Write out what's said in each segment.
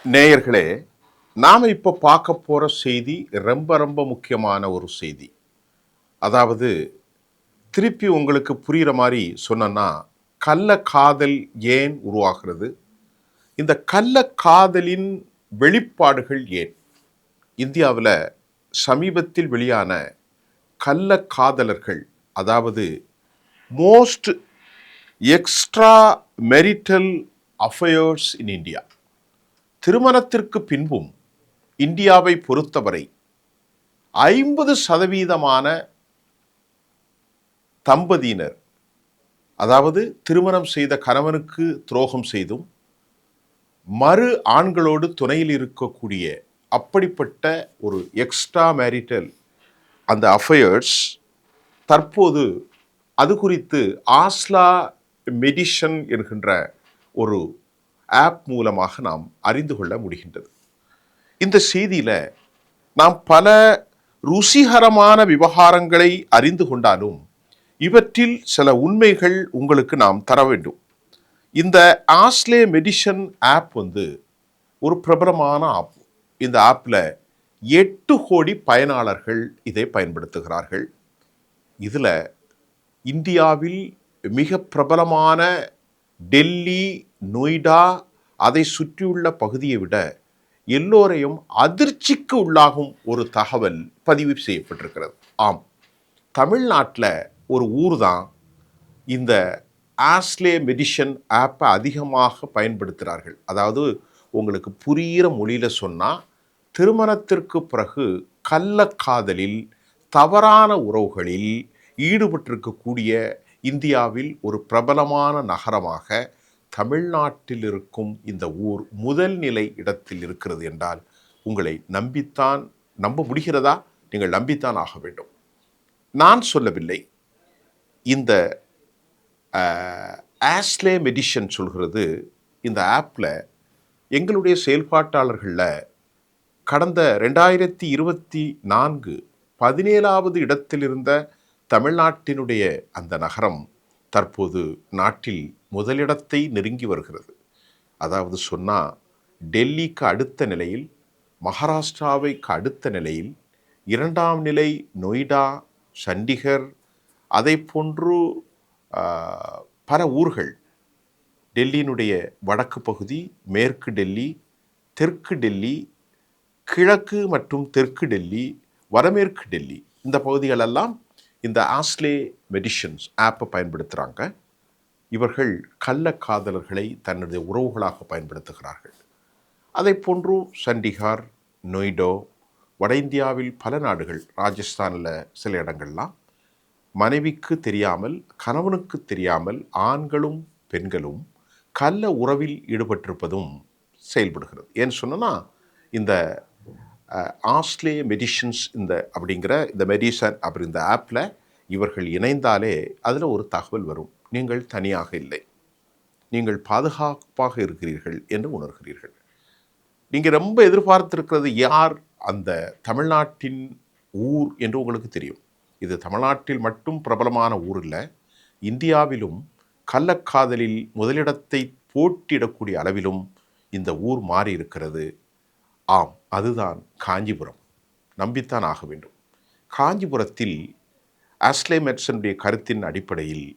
நேயர்களே, நாம இப்போ பார்க்க போற செய்தி ரொம்ப ரொம்ப முக்கியமான ஒரு செய்தி. அதாவது திருப்பி உங்களுக்கு புரியிற மாரி சொன்னேன்னா, கள்ளக்காதல் ஏன் உருவாகிறது? இந்த கள்ளக்காதலின் வெளிப்பாடுகள் ஏன்? இந்தியாவுல சமீபத்தில் வெளியான கள்ளக்காதலர்கள், அதாவது most extra marital affairs in India. திருமணத்திற்கு பின்பும் இந்தியாவை பொறுத்தவரை 50% தம்பதியினர், அதாவது திருமணம் செய்த கணவனுக்கு துரோகம் செய்தும் மறு ஆண்களோடு துணையில் இருக்கக்கூடிய அப்படிப்பட்ட ஒரு எக்ஸ்ட்ரா மேரிட்டல் அந்த அஃபயர்ஸ் தற்போது அது குறித்து ஆஸ்லா மெடிஷன் என்கின்ற ஒரு ஆப் மூலமாக நாம் அறிந்து கொள்ள முடிகின்றது. இந்த செய்தியில நாம் பல ருசிகரமான விவகாரங்களை அறிந்து கொண்டாலும் இவற்றில் சில உண்மைகள் உங்களுக்கு நாம் தர வேண்டும். இந்த ஆஸ்லே மெடிஷன் ஆப் ஒரு பிரபலமான ஆப். இந்த ஆப்ல 8 கோடி பயனாளர்கள் இதை பயன்படுத்துகிறார்கள். இதுல இந்தியாவில் மிக பிரபலமான டெல்லி, நொய்டா, அதை சுற்றியுள்ள பகுதியை விட எல்லோரையும் அதிர்ச்சிக்கு உள்ளாகும் ஒரு தகவல் பதிவு செய்யப்பட்டிருக்கிறது. ஆம், தமிழ்நாட்டில் ஒரு ஊர் தான் இந்த ஆஸ்லே மெடிஷன் ஆப்பை அதிகமாக பயன்படுத்துகிறார்கள். அதாவது உங்களுக்கு புரிகிற மொழியில் சொன்னால், திருமணத்திற்கு பிறகு கள்ளக்காதலில், தவறான உறவுகளில் ஈடுபட்டிருக்கக்கூடிய இந்தியாவில் ஒரு பிரபலமான நகரமாக தமிழ்நாட்டில் இருக்கும் இந்த ஊர் முதல் நிலை இடத்தில் இருக்கிறது என்றால் உங்களை நம்ப முடிகிறதா? நீங்கள் நம்பித்தான் ஆக வேண்டும். நான் சொல்லவில்லை. இந்த ஆஸ்லே மெடிஷன் சொல்கிறது, இந்த ஆப்பில் எங்களுடைய செயல்பாட்டாளர்களில் கடந்த 2024 17வது இடத்தில் இருந்த தமிழ்நாட்டினுடைய அந்த நகரம் தற்போது நாட்டில் முதலிடத்தை நெருங்கி வருகிறது. அதாவது சொன்னால், டெல்லிக்கு அடுத்த நிலையில், மகாராஷ்டிராவைக்கு அடுத்த நிலையில், 2ஆம் நிலை நொய்டா, சண்டிகர், அதை போன்று பல ஊர்கள், டெல்லியினுடைய வடக்கு பகுதி, மேற்கு டெல்லி, தெற்கு டெல்லி, கிழக்கு மற்றும் தெற்கு டெல்லி, வடமேற்கு டெல்லி, இந்த பகுதிகளெல்லாம் இந்த ஆஸ்லே மெடிஷன்ஸ் ஆப்பை பயன்படுத்துகிறாங்க. இவர்கள் கள்ளக்காதலர்களை தன்னுடைய உறவுகளாக பயன்படுத்துகிறார்கள். அதை போன்று சண்டிகார், நொய்டோ, வட இந்தியாவில் பல நாடுகள், ராஜஸ்தானில் சில இடங்கள்லாம் மனைவிக்கு தெரியாமல், கணவனுக்கு தெரியாமல் ஆண்களும் பெண்களும் கள்ள உறவில் ஈடுபட்டிருப்பதும் செயல்படுகிறது. ஏன்னு சொன்னால், இந்த ஆஸ்லே மெடிஷன்ஸ் அப்படிங்கிற இந்த மெடிசன் அப்படி இந்த ஆப்பில் இவர்கள் இணைந்தாலே அதில் ஒரு தகவல் வரும். நீங்கள் தனியாக இல்லை, நீங்கள் பாதுகாப்பாக இருக்கிறீர்கள் என்று உணர்கிறீர்கள். நீங்கள் ரொம்ப எதிர்பார்த்திருக்கிறது யார்? அந்த தமிழ்நாட்டின் ஊர் என்று உங்களுக்கு தெரியும். இது தமிழ்நாட்டில் மட்டும் பிரபலமான ஊர் இல்லை, இந்தியாவிலும் கள்ளக்காதலில் முதலிடத்தை போட்டியிடக்கூடிய அளவிலும் இந்த ஊர் மாறி இருக்கிறது. ஆம், அதுதான் காஞ்சிபுரம். நம்பித்தான் ஆக வேண்டும். காஞ்சிபுரத்தில் ஆஸ்லே மெட்சனுடைய கருத்தின் அடிப்படையில்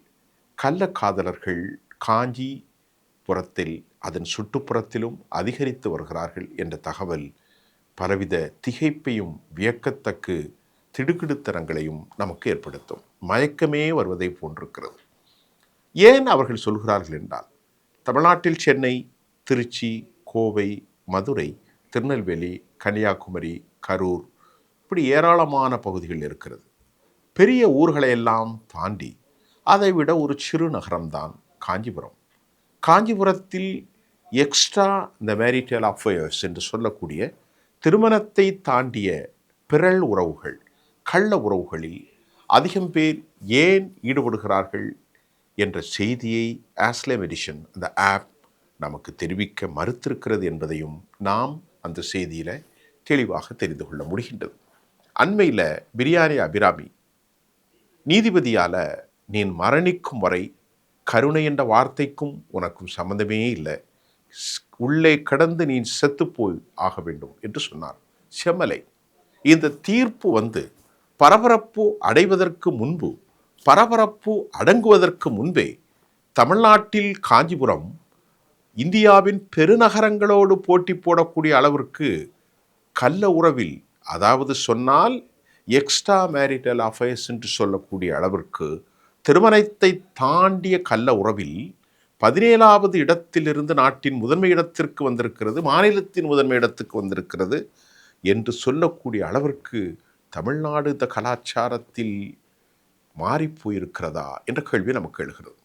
கள்ளக்காதலர்கள் காஞ்சிபுரத்தில் அதன் சுற்றுப்புறத்திலும் அதிகரித்து வருகிறார்கள் என்ற தகவல் பலவித திகைப்பையும் வியக்கத்தக்கு திடுக்கிடுத்தனங்களையும் நமக்கு ஏற்படுத்தும். மயக்கமே வருவதை போன்றிருக்கிறது. ஏன் அவர்கள் சொல்கிறார்கள் என்றால், தமிழ்நாட்டில் சென்னை, திருச்சி, கோவை, மதுரை, திருநெல்வேலி, கன்னியாகுமரி, கரூர், இப்படி ஏராளமான பகுதிகள் இருக்கிறது. பெரிய ஊர்களையெல்லாம் தாண்டி அதை விட ஒரு சிறு நகரம்தான் காஞ்சிபுரம். காஞ்சிபுரத்தில் எக்ஸ்ட்ரா இந்த மேரிட்டல் அஃபயர்ஸ் என்று சொல்லக்கூடிய திருமணத்தை தாண்டிய பிறல் உறவுகள், கள்ள உறவுகளில் அதிகம் பேர் ஏன் ஈடுபடுகிறார்கள் என்ற செய்தியை ஆஸ்லே மெடிஷன் அந்த ஆப் நமக்கு தெரிவிக்க மறுத்திருக்கிறது என்பதையும் நாம் அந்த செய்தியில் தெளிவாக தெரிந்து கொள்ள முடிகின்றது. அண்மையில் பிரியாணி அபிராமி நீதிபதியால் நீ மரணிக்கும் வரை கருணை என்ற வார்த்தைக்கும் உனக்கும் சம்மந்தமே இல்லை, உள்ளே கடந்து நீ செத்துப்போய் ஆக வேண்டும் என்று சொன்னார் செம்மலை. இந்த தீர்ப்பு பரபரப்பு அடைவதற்கு முன்பு, பரபரப்பு அடங்குவதற்கு முன்பே தமிழ்நாட்டில் காஞ்சிபுரம் இந்தியாவின் பெருநகரங்களோடு போட்டி போடக்கூடிய அளவிற்கு கள்ள உறவில், அதாவது சொன்னால் எக்ஸ்ட்ரா மேரிட்டல் அஃபேர்ஸ் என்று சொல்லக்கூடிய அளவிற்கு திருமணத்தை தாண்டிய கள்ள உறவில் 17வது இடத்திலிருந்து நாட்டின் முதன்மை இடத்திற்கு வந்திருக்கிறது, மாநிலத்தின் முதன்மை இடத்துக்கு வந்திருக்கிறது என்று சொல்லக்கூடிய அளவிற்கு தமிழ்நாடு இந்த கலாச்சாரத்தில் மாறிப்போயிருக்கிறதா என்ற கேள்வி நமக்கு எழுகிறது.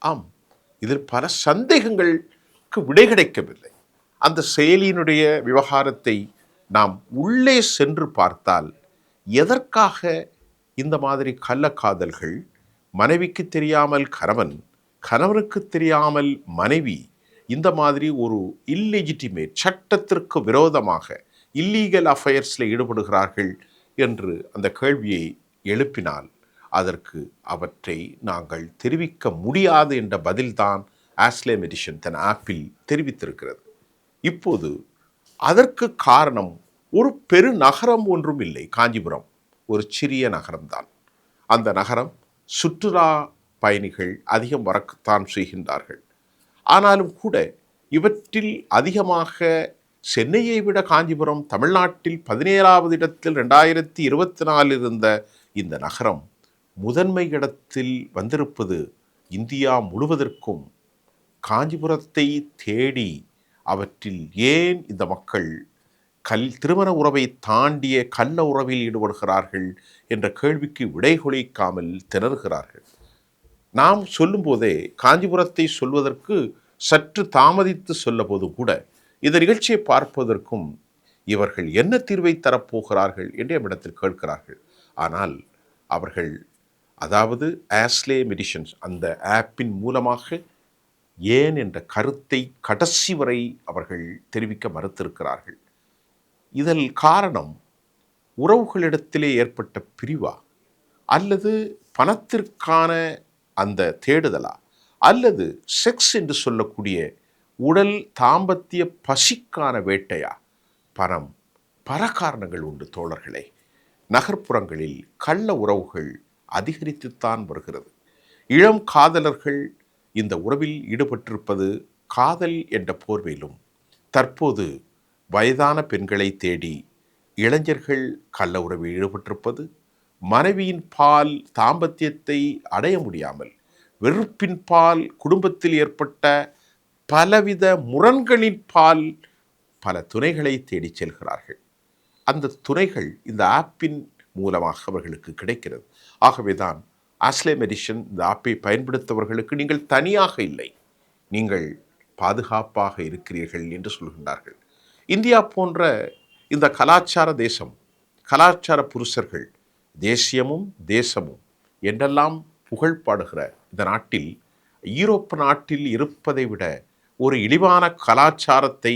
ஆம், இதில் பல சந்தேகங்களுக்கு விடை கிடைக்கவில்லை. அந்த செயலியினுடைய விவகாரத்தை நாம் உள்ளே சென்று பார்த்தால் எதற்காக இந்த மாதிரி கள்ளக்காதல்கள், மனைவிக்கு தெரியாமல் கணவன், கணவனுக்கு தெரியாமல் மனைவி இந்த மாதிரி ஒரு இல்லெஜிட்டிமேட், சட்டத்திற்கு விரோதமாக இல்லீகல் அஃபேர்ஸில் ஈடுபடுகிறார்கள் என்று அந்த கேள்வியை எழுப்பினால் அதற்கு அவற்றை நாங்கள் தெரிவிக்க முடியாது என்ற பதில்தான் ஆஸ்லே மெடிஷன் தன் ஆப்பில் தெரிவித்திருக்கிறது. இப்போது அதற்கு காரணம் ஒரு பெருநகரம் ஒன்றும் இல்லை. காஞ்சிபுரம் ஒரு சிறிய நகரம்தான். அந்த நகரம் சுற்றுலா பயணிகள் அதிகம் வரத்தான் செய்கின்றார்கள். ஆனாலும் கூட இவற்றில் அதிகமாக சென்னையை விட காஞ்சிபுரம் தமிழ்நாட்டில் 17வது இடத்தில் 2024 இருந்த இந்த நகரம் முதன்மை இடத்தில் வந்திருப்பது இந்தியா முழுவதற்கும் காஞ்சிபுரத்தை தேடி அவற்றில் ஏன் இந்த மக்கள் திருமண உறவை தாண்டிய கள்ள உறவில் ஈடுபடுகிறார்கள் என்ற கேள்விக்கு விடை கொளிக்காமல் திணறுகிறார்கள். நாம் சொல்லும்போதே காஞ்சிபுரத்தை சொல்வதற்கு சற்று தாமதித்து சொல்ல போது கூட இந்த நிகழ்ச்சியை பார்ப்பதற்கும் இவர்கள் என்ன தீர்வை தரப்போகிறார்கள் என்று நம்மிடத்தில் கேட்கிறார்கள். ஆனால் அவர்கள், அதாவது ஆஸ்லே மெடிஷன்ஸ் அந்த ஆப்பின் மூலமாக ஏன் என்ற கருத்தை கடைசி வரை அவர்கள் தெரிவிக்க மறுத்திருக்கிறார்கள். இதன் காரணம் உறவுகளிடத்திலே ஏற்பட்ட பிரிவா, அல்லது பணத்திற்கான அந்த தேடுதலா, அல்லது செக்ஸ் என்று சொல்லக்கூடிய உடல் தாம்பத்திய பசிக்கான வேட்டையா? பணம், பல காரணங்கள் உண்டு தோழர்களே. நகர்ப்புறங்களில் கள்ள உறவுகள் அதிகரித்துத்தான் வருகிறது. இளம் காதலர்கள் இந்த உறவில் ஈடுபட்டிருப்பது காதல் என்ற போர்வையிலும், தற்போது வயதான பெண்களை தேடி இளைஞர்கள் கள்ள உறவில் ஈடுபட்டிருப்பது, மனைவியின் பால் தாம்பத்தியத்தை அடைய முடியாமல் வெறுப்பின் பால், குடும்பத்தில் ஏற்பட்ட பலவித முரண்களின் பால் பல துணைகளை தேடி செல்கிறார்கள். அந்த துணைகள் இந்த ஆப்பின் மூலமாக அவர்களுக்கு கிடைக்கிறது. ஆகவேதான் ஆஸ்லே மெடிஷன் இந்த ஆப்பை பயன்படுத்தவர்களுக்கு நீங்கள் தனியாக இல்லை, நீங்கள் பாதுகாப்பாக இருக்கிறீர்கள் என்று சொல்கின்றார்கள். இந்தியா போன்ற இந்த கலாச்சார தேசம், கலாச்சார புருஷர்கள், தேசியமும் தேசமும் என்றெல்லாம் புகழ் பாடுகிற இந்த நாட்டில், யூரோப்பு நாட்டில் இருப்பதை விட ஒரு இழிவான கலாச்சாரத்தை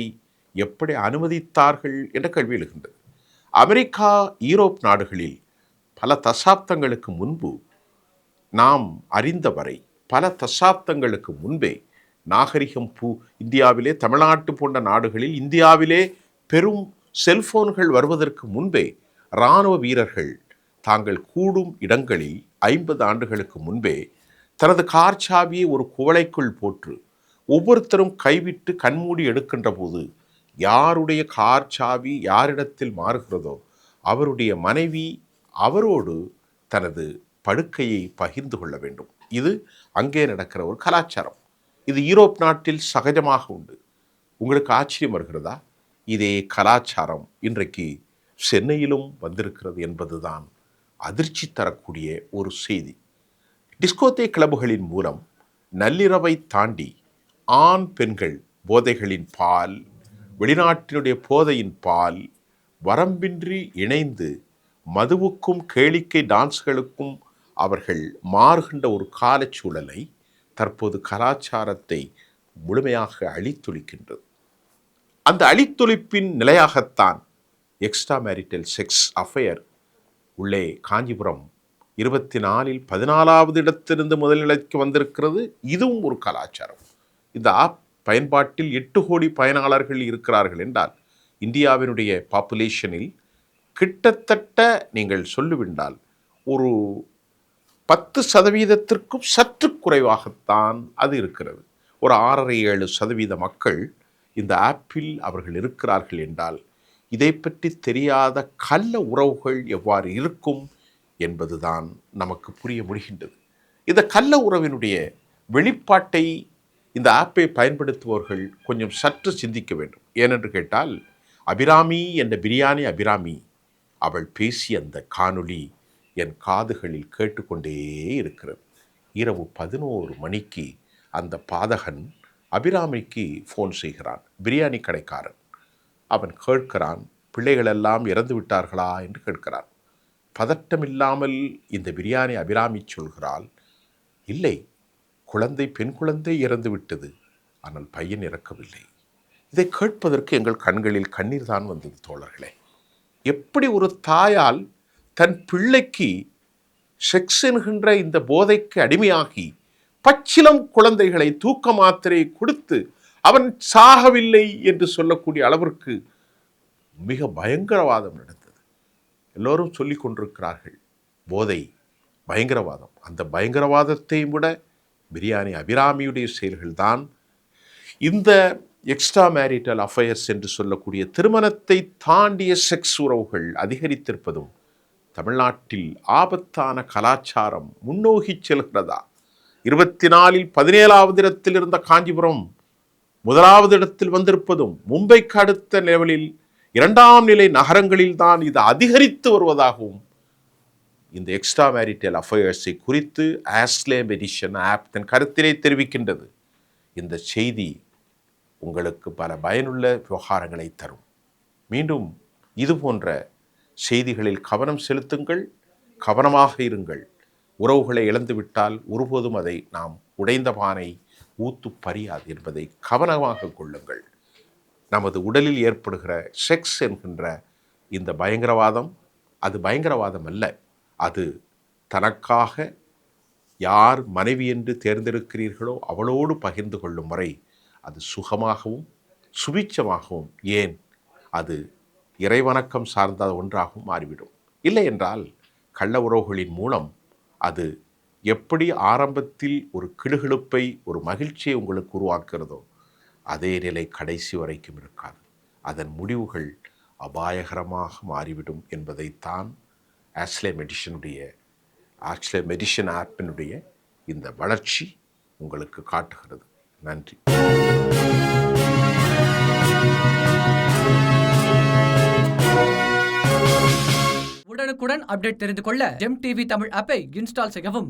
எப்படி அனுமதித்தார்கள் என்ற கேள்வி எழுகின்றது. அமெரிக்கா, யூரோப் நாடுகளில் பல தசாப்தங்களுக்கு முன்பு, நாம் அறிந்தவரை பல தசாப்தங்களுக்கு முன்பே நாகரிகம் இந்தியாவிலே, தமிழ்நாட்டு போன்ற நாடுகளில் இந்தியாவிலே பெரும் செல்போன்கள் வருவதற்கு முன்பே இராணுவ வீரர்கள் தாங்கள் கூடும் இடங்களில் 50 ஆண்டுகளுக்கு முன்பே தனது கார் சாவியை ஒரு குவளைக்குள் போட்டு ஒவ்வொருத்தரும் கைவிட்டு கண்மூடி எடுக்கின்ற போது யாருடைய கார் சாவி யாரிடத்தில் மாறுகிறதோ அவருடைய மனைவி அவரோடு தனது படுக்கையை பகிர்ந்து கொள்ள வேண்டும். இது அங்கே நடக்கிற ஒரு கலாச்சாரம். இது யூரோப் நாட்டில் சகஜமாக உண்டு. உங்களுக்கு ஆச்சரியம் வருகிறதா? இதே கலாச்சாரம் இன்றைக்கு சென்னையிலும் வந்திருக்கிறது என்பதுதான் அதிர்ச்சி தரக்கூடிய ஒரு செய்தி. டிஸ்கோதே கிளப்புகளின் மூலம் நள்ளிரவை தாண்டி ஆண் பெண்கள் போதைகளின் பால், வெளிநாட்டினுடைய போதையின் பால் வரம்பின்றி இணைந்து மதுவுக்கும் கேளிக்கை டான்ஸ்களுக்கும் அவர்கள் மாறுகின்ற ஒரு காலச்சூழலை தற்போது கலாச்சாரத்தை முழுமையாக அழித்தொழிக்கின்றது. அந்த அழித்தொழிப்பின் நிலையாகத்தான் எக்ஸ்ட்ரா மேரிட்டல் செக்ஸ் அஃபேர் உள்ளே காஞ்சிபுரம் 24ல் 14வது இடத்திலிருந்து முதல் நிலைக்கு வந்திருக்கிறது. இதுவும் ஒரு கலாச்சாரம். இந்த ஆப் பயன்பாட்டில் 8 கோடி பயனாளர்கள் இருக்கிறார்கள் என்றால் இந்தியாவினுடைய பாப்புலேஷனில் கிட்டத்தட்ட நீங்கள் சொல்லிவிட்டால் ஒரு 10% சற்று குறைவாகத்தான் அது இருக்கிறது. ஒரு 6.5-7% மக்கள் இந்த ஆப்பில் அவர்கள் இருக்கிறார்கள் என்றால் இதை பற்றி தெரியாத கள்ள உறவுகள் எவ்வாறு இருக்கும் என்பதுதான் நமக்கு புரிய முடிகின்றது. இந்த கள்ள உறவினுடைய வெளிப்பாட்டை இந்த ஆப்பை பயன்படுத்துபவர்கள் கொஞ்சம் சற்று சிந்திக்க வேண்டும். ஏனென்று கேட்டால், அபிராமி என்ற பிரியாணி அபிராமி அவள் பேசிய அந்த காணொளி என் காதுகளில் கேட்டுக்கொண்டே இருக்கிறது. இரவு 11 மணிக்கு அந்த பாதகன் அபிராமிக்கு ஃபோன் செய்கிறான், பிரியாணி கடைக்காரன். அவன் கேட்கிறான், பிள்ளைகளெல்லாம் இறந்து விட்டார்களா என்று கேட்கிறான். பதட்டமில்லாமல் இந்த பிரியாணி அபிராமி சொல்கிறாள், இல்லை, பெண் குழந்தை இறந்து விட்டது, ஆனால் பையன் இறக்கவில்லை. இதை கேட்பதற்கு எங்கள் கண்களில் கண்ணீர் தான் வந்தது தோழர்களே. எப்படி ஒரு தாயால் தன் பிள்ளைக்கு செக்ஸ் என்கின்ற இந்த போதைக்கு அடிமையாகி பச்சிலம் குழந்தைகளை தூக்க மாத்திரை கொடுத்து அவன் சாகவில்லை என்று சொல்லக்கூடிய அளவிற்கு மிக பயங்கரவாதம் நடந்தது. எல்லோரும் சொல்லிக் கொண்டிருக்கிறார்கள் போதை பயங்கரவாதம். அந்த பயங்கரவாதத்தையும் விட பிரியாணி அபிராமியுடைய செயல்கள்தான் இந்த எக்ஸ்ட்ரா மேரிட்டல் அஃபயர்ஸ் என்று சொல்லக்கூடிய திருமணத்தை தாண்டிய செக்ஸ் உறவுகள் அதிகரித்திருப்பதும் தமிழ்நாட்டில் ஆபத்தான கலாச்சாரம் முன்னோக்கி செல்கிறதா. 24இல் 17வது இடத்தில் இருந்த காஞ்சிபுரம் 1வது இடத்தில் வந்திருப்பதும், மும்பைக்கு அடுத்த லெவலில் 2ஆம் நிலை நகரங்களில் தான் இது அதிகரித்து வருவதாகவும் இந்த எக்ஸ்ட்ரா மேரிட்டல் அஃபயர்ஸை குறித்து ஆஸ்லே மெடிஷன் ஆப் தன் கருத்திலே தெரிவிக்கின்றது. இந்த செய்தி உங்களுக்கு பல பயனுள்ள விவகாரங்களை தரும். மீண்டும் இது போன்ற செய்திகளில் கவனம் செலுத்துங்கள், கவனமாக இருங்கள். உறவுகளை இழந்துவிட்டால் ஒருபோதும் அதை நாம் உடைந்த பானை ஊத்து பறியாது என்பதை கவனமாக கொள்ளுங்கள். நமது உடலில் ஏற்படுகிற செக்ஸ் என்கின்ற இந்த பயங்கரவாதம், அது பயங்கரவாதம் அல்ல. அது தனக்காக யார் மனைவி என்று தேர்ந்தெடுக்கிறீர்களோ அவளோடு பகிர்ந்து கொள்ளும் முறை அது சுகமாகவும் சுபிட்சமாகவும், ஏன் அது இறைவணக்கம் சார்ந்த ஒன்றாகவும் மாறிவிடும். இல்லை என்றால் கள்ள உறவுகளின் மூலம் அது எப்படி ஆரம்பத்தில் ஒரு கிடுகிடுப்பை, ஒரு மகிழ்ச்சியை உங்களுக்கு உருவாக்குகிறதோ அதே நிலை கடைசி வரைக்கும் இருக்காது. அதன் முடிவுகள் அபாயகரமாக மாறிவிடும் என்பதைத்தான் ஆஸ்லே மெடிஷன் ஆப்பினுடைய இந்த வளர்ச்சி உங்களுக்கு காட்டுகிறது. நன்றி. உடனுக்குடன் அப்டேட் தெரிந்து கொள்ள ஜெம் டிவி தமிழ் ஆப்பை இன்ஸ்டால் செய்யவும்.